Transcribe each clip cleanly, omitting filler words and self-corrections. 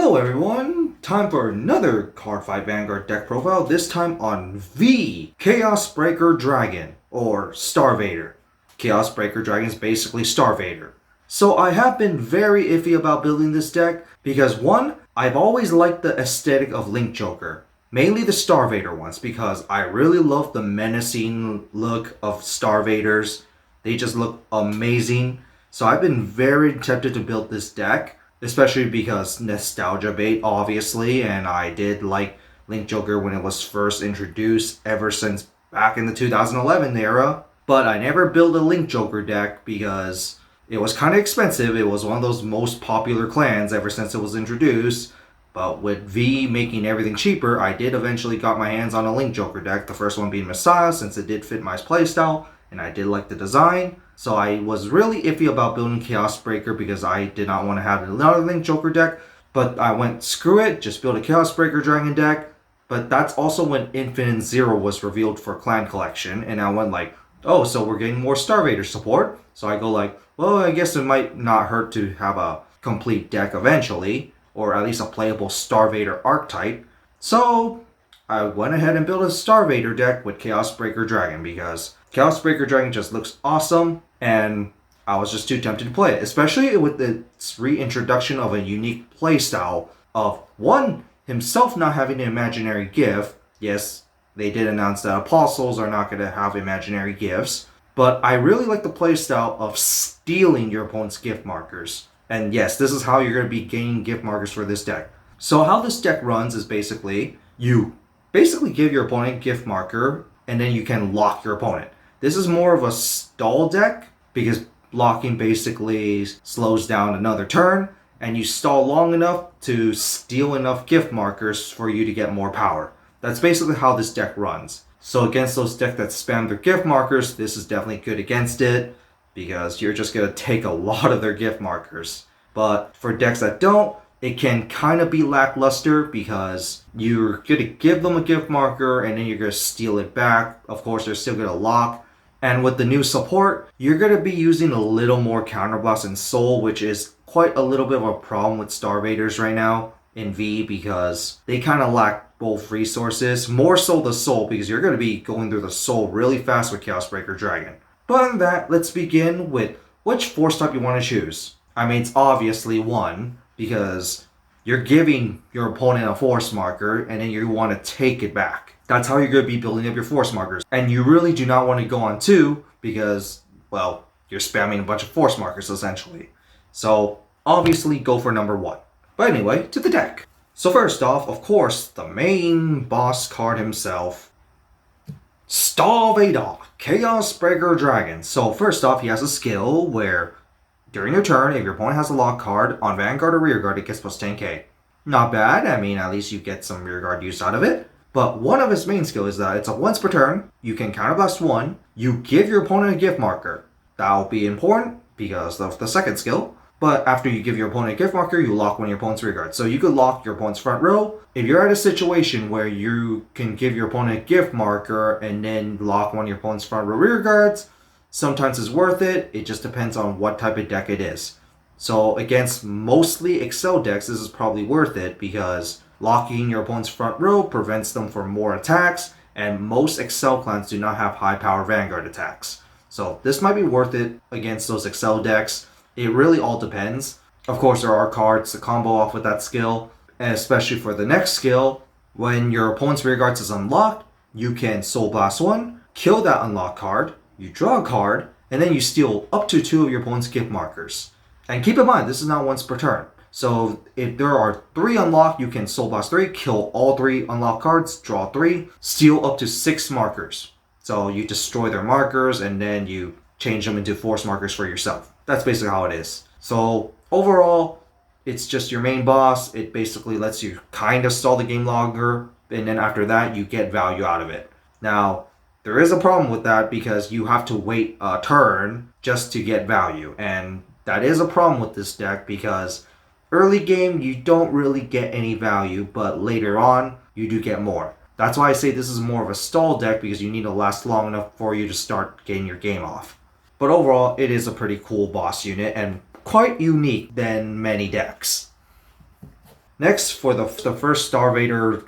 Hello everyone! Time for another Cardfight Vanguard deck profile, this time on the Chaos Breaker Dragon, or Star Vader. Chaos Breaker Dragon is basically Star Vader. So I have been very iffy about building this deck, because one, I've always liked the aesthetic of Link Joker. Mainly the Star Vader ones, because I really love the menacing look of Star Vaders. They just look amazing. So I've been very tempted to build this deck. Especially because nostalgia bait, obviously, and I did like Link Joker when it was first introduced ever since back in the 2011 era. But I never built a Link Joker deck because it was kind of expensive. It was one of those most popular clans ever since it was introduced. But with V making everything cheaper, I did eventually got my hands on a Link Joker deck. The first one being Messiah, since it did fit my playstyle, and I did like the design. So I was really iffy about building Chaos Breaker because I did not want to have another Link Joker deck. But I went, screw it, just build a Chaos Breaker Dragon deck. But that's also when Infinite Zero was revealed for Clan Collection. And I went like, oh, so we're getting more Star Vader support. So I go like, well, I guess it might not hurt to have a complete deck eventually. Or at least a playable Star Vader archetype. So I went ahead and built a Star Vader deck with Chaos Breaker Dragon because Chaos Breaker Dragon just looks awesome, and I was just too tempted to play it, especially with its reintroduction of a unique playstyle of one, himself not having an imaginary gift. Yes, they did announce that apostles are not going to have imaginary gifts, but I really like the playstyle of stealing your opponent's gift markers. And yes, this is how you're going to be gaining gift markers for this deck. So how this deck runs is you give your opponent a gift marker, and then you can lock your opponent. This is more of a stall deck, because blocking basically slows down another turn, and you stall long enough to steal enough gift markers for you to get more power. That's basically how this deck runs. So against those decks that spam their gift markers, this is definitely good against it, because you're just going to take a lot of their gift markers. But for decks that don't, it can kind of be lackluster because you're going to give them a gift marker and then you're going to steal it back. Of course, they're still going to lock. And with the new support, you're going to be using a little more counterblast and soul, which is quite a little bit of a problem with Star Vaders right now in V because they kind of lack both resources. More so the soul, because you're going to be going through the soul really fast with Chaos Breaker Dragon. But other than that, let's begin with which force type you want to choose. I mean, it's obviously 1, because you're giving your opponent a force marker and then you want to take it back. That's how you're going to be building up your force markers. And you really do not want to go on 2 because, well, you're spamming a bunch of force markers essentially. So obviously go for number 1. But anyway, to the deck. So first off, of course, the main boss card himself, Star Vader, Chaos Breaker Dragon. So first off, he has a skill where during your turn, if your opponent has a lock card on Vanguard or rearguard, it gets plus 10k. Not bad, I mean, at least you get some rearguard use out of it. But one of his main skills is that it's a once per turn, you can counterblast 1, you give your opponent a gift marker. That'll be important because of the second skill. But after you give your opponent a gift marker, you lock one of your opponent's rearguards. So you could lock your opponent's front row. If you're at a situation where you can give your opponent a gift marker and then lock one of your opponent's front row rearguards, sometimes it's worth it. It just depends on what type of deck it is. So against mostly Excel decks, this is probably worth it because locking your opponent's front row prevents them from more attacks, and most Excel clans do not have high power Vanguard attacks. So this might be worth it against those Excel decks. It really all depends. Of course, there are cards to combo off with that skill, and especially for the next skill, when your opponent's rearguards is unlocked, you can Soul Blast 1, kill that unlocked card, you draw a card, and then you steal up to 2 of your opponent's gift markers. And keep in mind, this is not once per turn. So if there are 3 unlocked, you can Soul Blast 3, kill all 3 unlocked cards, draw 3, steal up to 6 markers. So you destroy their markers and then you change them into force markers for yourself. That's basically how it is. So overall, it's just your main boss. It basically lets you kind of stall the game longer, and then after that, you get value out of it. Now, there is a problem with that because you have to wait a turn just to get value. And that is a problem with this deck because early game, you don't really get any value, but later on, you do get more. That's why I say this is more of a stall deck because you need to last long enough for you to start getting your game off. But overall, it is a pretty cool boss unit and quite unique than many decks. Next, for the first Star Vader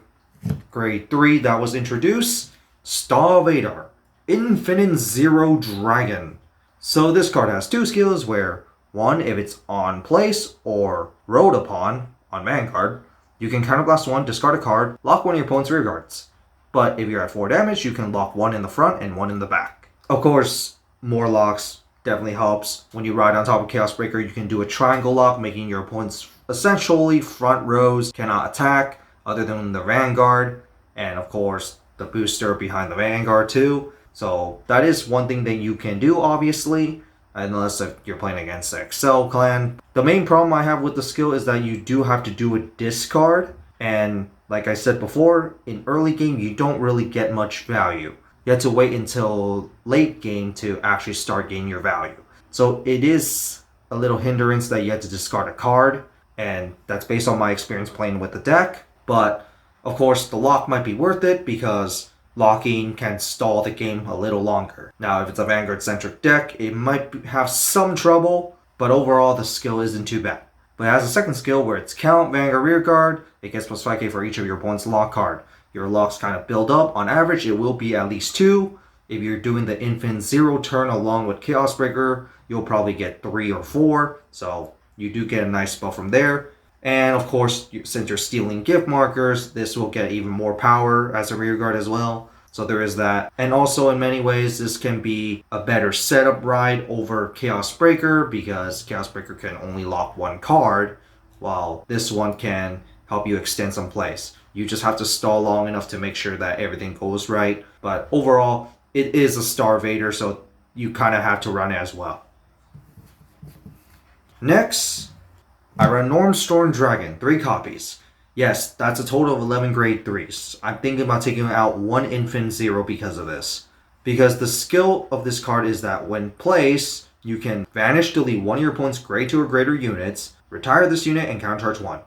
grade 3 that was introduced, Star Vader, Infinite Zero Dragon. So this card has two skills where, one, if it's on place or rode upon on Vanguard, you can counterblast one, discard a card, lock one of your opponent's rearguards. But if you're at 4 damage, you can lock one in the front and one in the back. Of course, more locks definitely helps. When you ride on top of Chaos Breaker, you can do a triangle lock, making your opponent's essentially front rows cannot attack other than the Vanguard, and of course the booster behind the Vanguard too. So that is one thing that you can do, obviously, unless if you're playing against the Excel clan. The main problem I have with the skill is that you do have to do a discard, and like I said before, in early game you don't really get much value. You have to wait until late game to actually start gaining your value. So it is a little hindrance that you have to discard a card, and that's based on my experience playing with the deck. But of course the lock might be worth it because locking can stall the game a little longer. Now if it's a Vanguard centric deck, it might have some trouble, but overall the skill isn't too bad. But it has a second skill where it's count, Vanguard, rearguard. It gets plus 5k for each of your opponent's lock card. Your locks kind of build up. On average, it will be at least 2. If you're doing the Infinite Zero turn along with Chaos Breaker, you'll probably get 3 or 4. So you do get a nice spell from there. And of course, since you're stealing gift markers, this will get even more power as a rearguard as well. So there is that. And also in many ways, this can be a better setup ride over Chaos Breaker because Chaos Breaker can only lock one card, while this one can help you extend some plays. You just have to stall long enough to make sure that everything goes right. But overall, it is a Star Vader, so you kind of have to run it as well. Next, I run Normstorm Dragon, 3 copies. Yes, that's a total of 11 grade 3s. I'm thinking about taking out 1 Infinite Zero because of this. Because the skill of this card is that when placed, you can vanish delete one of your opponent's grade 2 or greater units, retire this unit, and countercharge 1.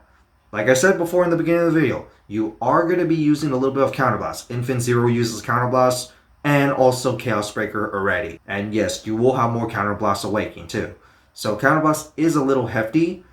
Like I said before in the beginning of the video, you are going to be using a little bit of Counterblast. Infinite Zero uses Counterblast and also Chaos Breaker already. And yes, you will have more Counterblast Awakening too. So Counterblast is a little hefty.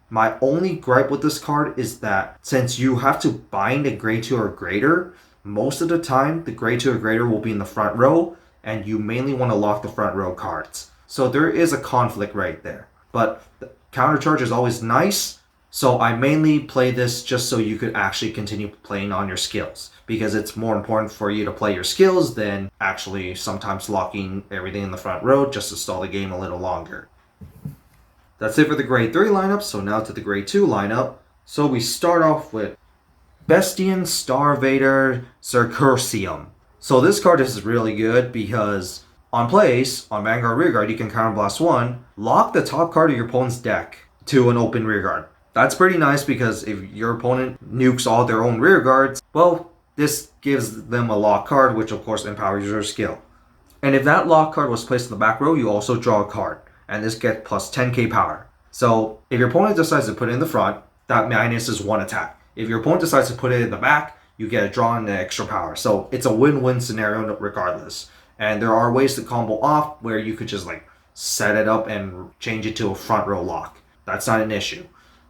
My only gripe with this card is that since you have to bind a grade 2 or greater, most of the time the grade 2 or greater will be in the front row, and you mainly want to lock the front row cards. So there is a conflict right there. But the countercharge is always nice. So I mainly play this just so you could actually continue playing on your skills, because it's more important for you to play your skills than actually sometimes locking everything in the front row just to stall the game a little longer. That's it for the grade 3 lineup, so now to the grade 2 lineup. So we start off with Bestian Star Vader Circursium. So this card is really good because on place, on Vanguard Rearguard, you can counterblast 1, lock the top card of your opponent's deck to an open rearguard. That's pretty nice because if your opponent nukes all their own rearguards, well, this gives them a lock card, which of course empowers your skill. And if that lock card was placed in the back row, you also draw a card, and this gets plus 10k power. So if your opponent decides to put it in the front, that minuses 1 attack. If your opponent decides to put it in the back, you get a draw and the extra power. So it's a win-win scenario regardless. And there are ways to combo off where you could just like set it up and change it to a front row lock. That's not an issue.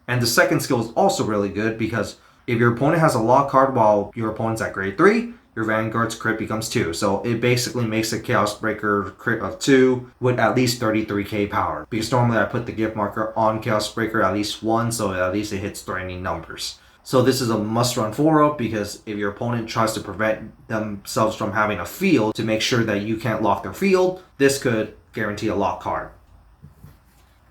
And the second skill is also really good because if your opponent has a lock card while your opponent's at grade 3, your Vanguard's crit becomes 2. So it basically makes a Chaos Breaker crit of 2 with at least 33k power. Because normally I put the gift marker on Chaos Breaker at least 1, so at least it hits threatening numbers. So this is a must-run 4-up because if your opponent tries to prevent themselves from having a field to make sure that you can't lock their field, this could guarantee a lock card.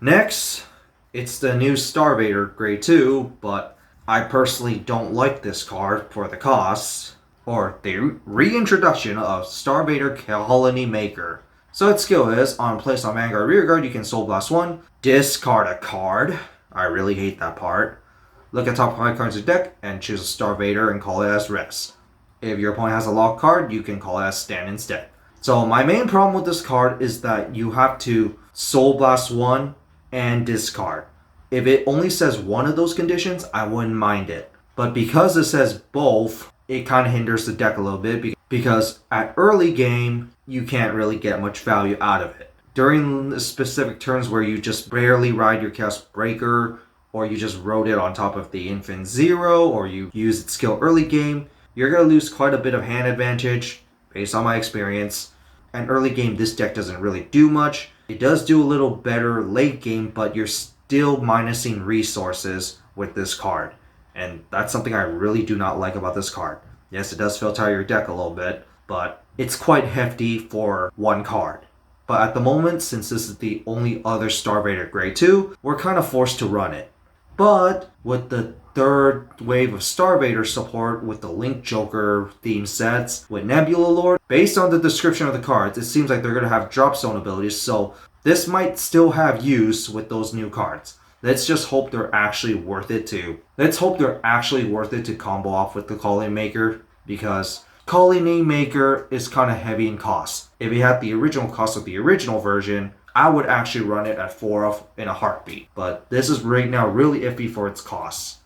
Next, it's the new Star Vader grade 2, but I personally don't like this card for the cost, or the reintroduction of Star Vader Colony Maker. So its skill is, on place on Vanguard Rearguard, you can Soul Blast 1, discard a card. I really hate that part. Look at top 5 cards of your deck and choose a Star Vader and call it as rest. If your opponent has a lock card, you can call it as stand instead. So my main problem with this card is that you have to Soul Blast 1 and discard. If it only says one of those conditions, I wouldn't mind it. But because it says both, it kind of hinders the deck a little bit because at early game, you can't really get much value out of it. During the specific turns where you just barely ride your Chaos Breaker or you just wrote it on top of the Infant Zero, or you use its skill early game, you're going to lose quite a bit of hand advantage, based on my experience. And early game, this deck doesn't really do much. It does do a little better late game, but you're still minusing resources with this card. And that's something I really do not like about this card. Yes, it does filter your deck a little bit, but it's quite hefty for one card. But at the moment, since this is the only other Star Vader Grade 2, we're kind of forced to run it. But with the third wave of Star Vader support with the Link Joker theme sets with Nebula Lord, based on the description of the cards, it seems like they're going to have drop zone abilities, so this might still have use with those new cards. Let's just hope they're actually worth it to. Let's hope they're actually worth it to combo off with the Calling Maker, because Calling Maker is kind of heavy in cost. If you had the original cost of the original version, I would actually run it at 4 off in a heartbeat. But this is right now really iffy for its costs.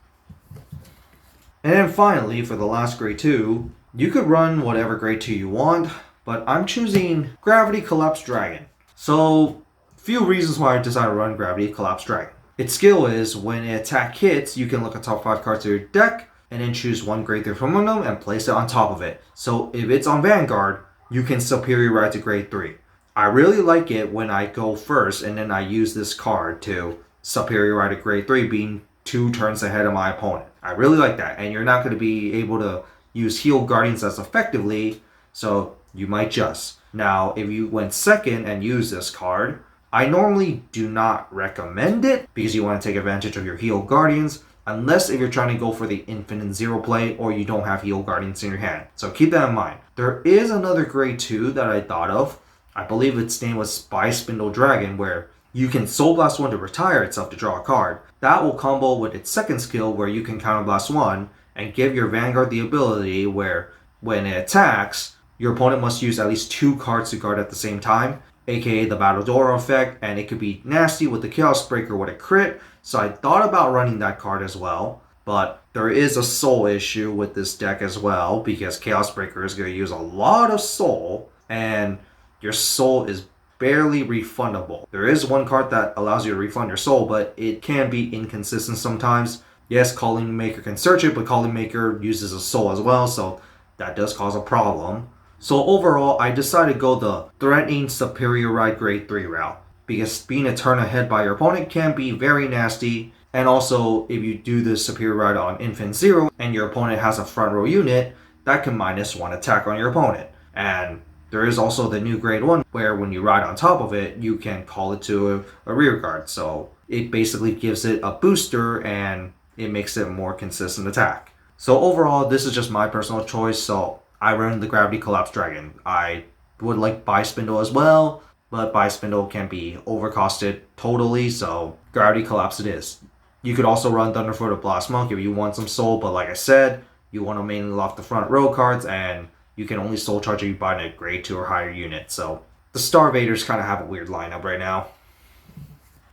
And then finally, for the last grade 2, you could run whatever grade 2 you want, but I'm choosing Gravity Collapse Dragon. So, few reasons why I decided to run Gravity Collapse Dragon. Its skill is, when an attack hits, you can look at top 5 cards of your deck, and then choose one grade 3 from them and place it on top of it. So if it's on Vanguard, you can superior ride to grade 3. I really like it when I go first and then I use this card to superior ride to grade 3, being 2 turns ahead of my opponent. I really like that, and you're not going to be able to use Heal Guardians as effectively, so you might just. Now, if you went second and use this card, I normally do not recommend it because you want to take advantage of your Heal Guardians, unless if you're trying to go for the Infinite Zero play or you don't have Heal Guardians in your hand. So keep that in mind. There is another grade 2 that I thought of. I believe its name was Spy Spindle Dragon, where you can Soul Blast 1 to retire itself to draw a card. That will combo with its second skill, where you can Counter Blast 1 and give your Vanguard the ability where when it attacks, your opponent must use at least 2 cards to guard at the same time, aka the Battle Door effect, and it could be nasty with the Chaos Breaker with a crit. So I thought about running that card as well, but there is a soul issue with this deck as well, because Chaos Breaker is going to use a lot of soul, and your soul is barely refundable. There is one card that allows you to refund your soul, but it can be inconsistent sometimes. Yes, Calling Maker can search it, but Calling Maker uses a soul as well, so that does cause a problem. So overall, I decided to go the threatening superior ride grade 3 route, because being a turn ahead by your opponent can be very nasty. And also, if you do the superior ride on Infant Zero and your opponent has a front row unit, that can -1 attack on your opponent. And there is also the new grade 1, where when you ride on top of it, you can call it to a rear guard. So it basically gives it a booster and it makes it a more consistent attack. So overall, this is just my personal choice, so I run the Gravity Collapse Dragon. I would like Buy Spindle as well, but Buy Spindle can be overcosted totally, so Gravity Collapse it is. You could also run Thunderfoot or Blast Monk if you want some soul, but like I said, you want to mainly lock the front row cards, and you can only soul charge if you buy a grade 2 or higher unit. So the Star Vaders kind of have a weird lineup right now.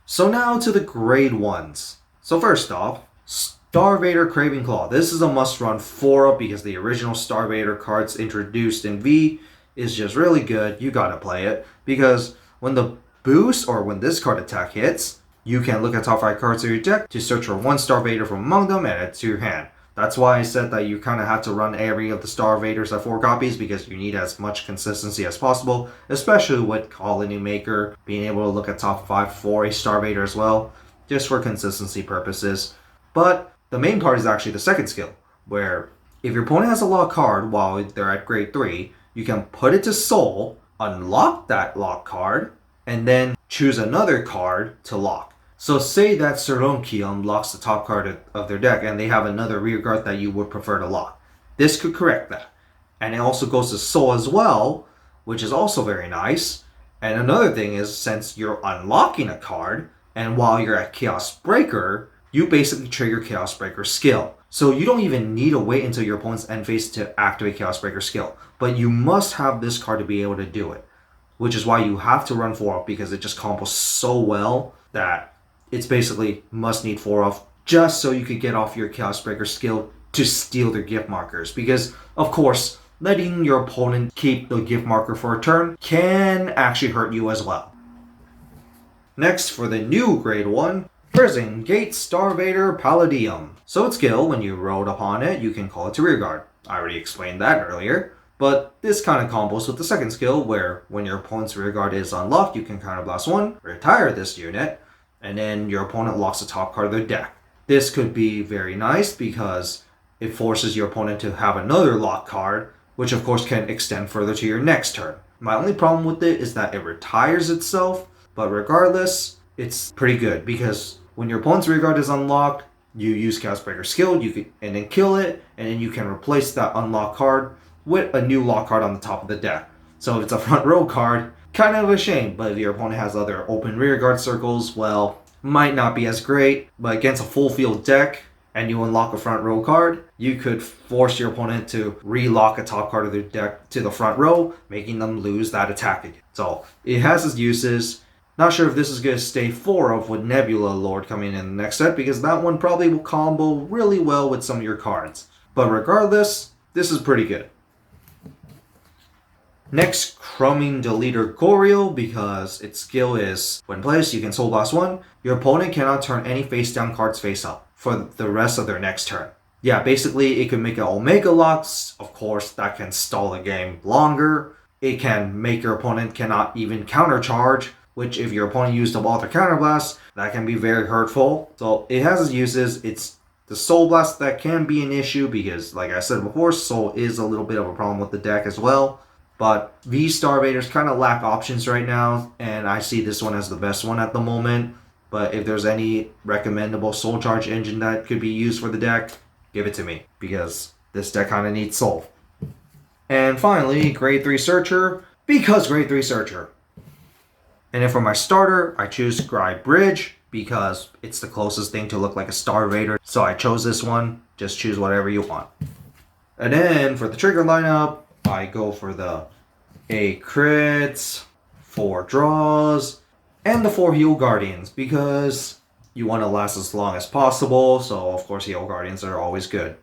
So now to the grade 1s. So first off, Star Vader Craving Claw. This is a must-run 4-up because the original Star Vader cards introduced in V is just really good. You gotta play it, because when the boost or when this card attack hits, you can look at top 5 cards of your deck to search for 1 Star Vader from among them and add it to your hand. That's why I said that you kind of have to run every of the Star Vaders at 4 copies, because you need as much consistency as possible, especially with Calling Maker being able to look at top 5 for a Star Vader as well, just for consistency purposes. But the main part is actually the second skill, where if your opponent has a lock card while they're at grade 3, you can put it to soul, unlock that lock card, and then choose another card to lock. So say that Seronki unlocks the top card of their deck and they have another rear guard that you would prefer to lock. This could correct that. And it also goes to soul as well, which is also very nice. And another thing is, since you're unlocking a card, and while you're at Chaos Breaker, you basically trigger Chaos Breaker skill. So you don't even need to wait until your opponent's end phase to activate Chaos Breaker skill. But you must have this card to be able to do it. Which is why you have to run 4-up, because it just combos so well that it's basically must need 4-up, just so you could get off your Chaos Breaker skill to steal their gift markers. Because, of course, letting your opponent keep the gift marker for a turn can actually hurt you as well. Next, for the new grade 1, Prison Gate Star Vader Palladium. So its skill, when you roll upon it, you can call it to rearguard. I already explained that earlier. But this kind of combos with the second skill, where when your opponent's rearguard is unlocked, you can counterblast 1, retire this unit, and then your opponent locks the top card of their deck. This could be very nice because it forces your opponent to have another lock card, which of course can extend further to your next turn. My only problem with it is that it retires itself, but regardless, it's pretty good because when your opponent's rearguard is unlocked, you use Chaos Breaker skill, and then kill it, and then you can replace that unlocked card with a new lock card on the top of the deck. So if it's a front row card, kind of a shame, but if your opponent has other open rearguard circles, well, might not be as great, but against a full field deck, and you unlock a front row card, you could force your opponent to relock a top card of their deck to the front row, making them lose that attack again. So it has its uses. Not sure if this is going to stay 4 of with Nebula Lord coming in the next set, because that one probably will combo really well with some of your cards. But regardless, this is pretty good. Next, Craving Deleter Goriel, because its skill is, when placed, you can Soul Blast 1. Your opponent cannot turn any face down cards face up for the rest of their next turn. Yeah, basically, it could make an Omega Locks. Of course, that can stall the game longer. It can make your opponent cannot even countercharge, which if your opponent used a Walter Counterblast, that can be very hurtful. So it has its uses. It's the Soul Blast that can be an issue because, like I said before, Soul is a little bit of a problem with the deck as well. But these Star Vaders kind of lack options right now, and I see this one as the best one at the moment. But if there's any recommendable Soul Charge engine that could be used for the deck, give it to me, because this deck kind of needs Soul. And finally, Grade 3 Searcher, because Grade 3 Searcher. And then for my starter, I choose Scribe Bridge, because it's the closest thing to look like a Star Vader. So I chose this one, just choose whatever you want. And then for the trigger lineup, I go for the 8 crits, 4 draws, and the 4 Heal Guardians, because you want to last as long as possible, so of course Heal Guardians are always good.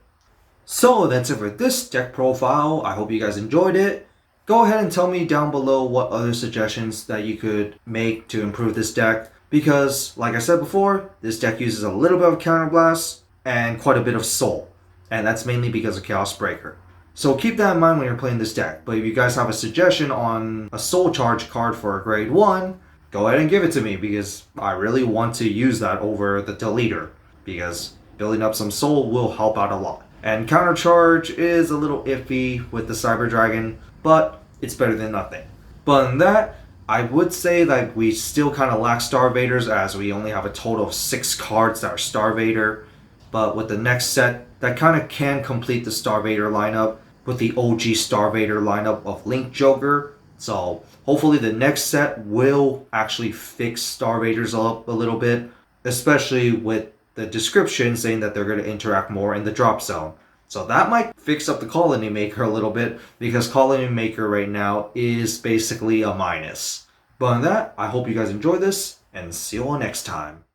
So that's it for this deck profile. I hope you guys enjoyed it. Go ahead and tell me down below what other suggestions that you could make to improve this deck, because like I said before, this deck uses a little bit of Counterblast and quite a bit of Soul, and that's mainly because of Chaos Breaker. So keep that in mind when you're playing this deck. But if you guys have a suggestion on a Soul Charge card for a Grade 1, go ahead and give it to me, because I really want to use that over the Deleter, because building up some Soul will help out a lot. And Counter Charge is a little iffy with the Cyber Dragon, but it's better than nothing. But in that, I would say that we still kind of lack Star Vaders, as we only have a total of 6 cards that are Star Vader. But with the next set, that kind of can complete the Star Vader lineup with the OG Star Vader lineup of Link Joker. So hopefully the next set will actually fix Star Vaders up a little bit, especially with the description saying that they're going to interact more in the drop zone. So that might fix up the Colony Maker a little bit, because Colony Maker right now is basically a minus. But on that, I hope you guys enjoyed this, and see you all next time.